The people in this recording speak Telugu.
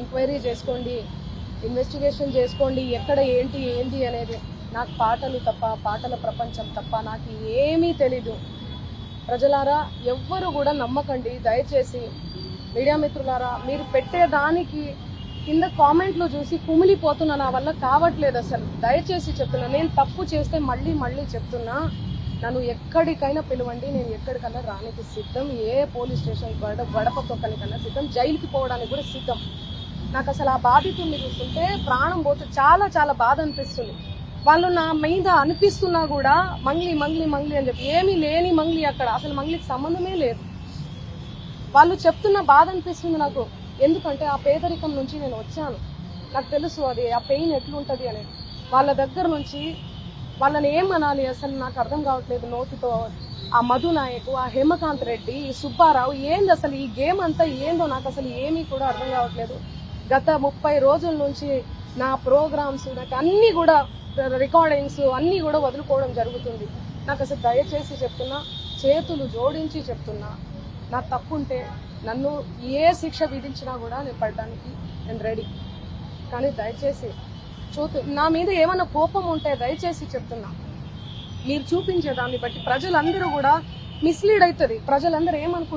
ఎంక్వైరీ చేసుకోండి, ఇన్వెస్టిగేషన్ చేసుకోండి, ఎక్కడ ఏంటి అనేది. నాకు పాటలు తప్ప, పాటల ప్రపంచం తప్ప నాకు ఏమీ తెలీదు. ప్రజలారా ఎవ్వరు కూడా నమ్మకండి దయచేసి. మీడియా మిత్రులారా, మీరు పెట్టేదానికి కింద కామెంట్లు చూసి కుమిలిపోతున్నా, నా వల్ల కావట్లేదు అసలు. దయచేసి చెప్తున్నా, నేను తప్పు చేస్తే మళ్ళీ చెప్తున్నా, నన్ను ఎక్కడికైనా పిలవండి, నేను ఎక్కడికన్నా రానికి సిద్ధం. ఏ పోలీస్ స్టేషన్ గడప తొక్కనికన్నా సిద్ధం, జైలుకి పోవడానికి కూడా సిద్ధం. నాకు అసలు ఆ బాధితుల్ని చూస్తుంటే ప్రాణం పోతే చాలా బాధ అనిపిస్తుంది. వాళ్ళు నా మీద అనిపిస్తున్నా కూడా మంగ్లీ అని చెప్పి, ఏమీ లేని మంగ్లీ అక్కడ, అసలు మంగ్లీకి సంబంధమే లేదు. వాళ్ళు చెప్తున్న బాధ అనిపిస్తుంది నాకు. ఎందుకంటే ఆ పేదరికం నుంచి నేను వచ్చాను, నాకు తెలుసు అది ఆ పెయిన్ ఎట్లుంటది అనేది. వాళ్ళ దగ్గర నుంచి వాళ్ళని ఏమనాలి అసలు నాకు అర్థం కావట్లేదు నోటితో. ఆ మధు నాయకు, ఆ హేమకాంత్ రెడ్డి, ఈ సుబ్బారావు, ఏంది అసలు ఈ గేమ్ అంతా ఏందో నాకు అసలు ఏమీ కూడా అర్థం కావట్లేదు. గత 30 రోజుల నుంచి నా ప్రోగ్రామ్స్, నాకు అన్ని కూడా రికార్డింగ్స్ అన్నీ కూడా వదులుకోవడం జరుగుతుంది. నాకు అసలు దయచేసి చెప్తున్నా, చేతులు జోడించి చెప్తున్నా, నా తప్పుంటే నన్ను ఏ శిక్ష విధించినా కూడా నేను పడడానికి నేను రెడీ. కానీ దయచేసి నా మీద ఏమన్నా కోపం ఉంటే దయచేసి చెప్తున్నా, మీరు చూపించేదాన్ని బట్టి ప్రజలందరూ కూడా మిస్లీడ్ అవుతుంది. ప్రజలందరూ ఏమనుకుంటారు,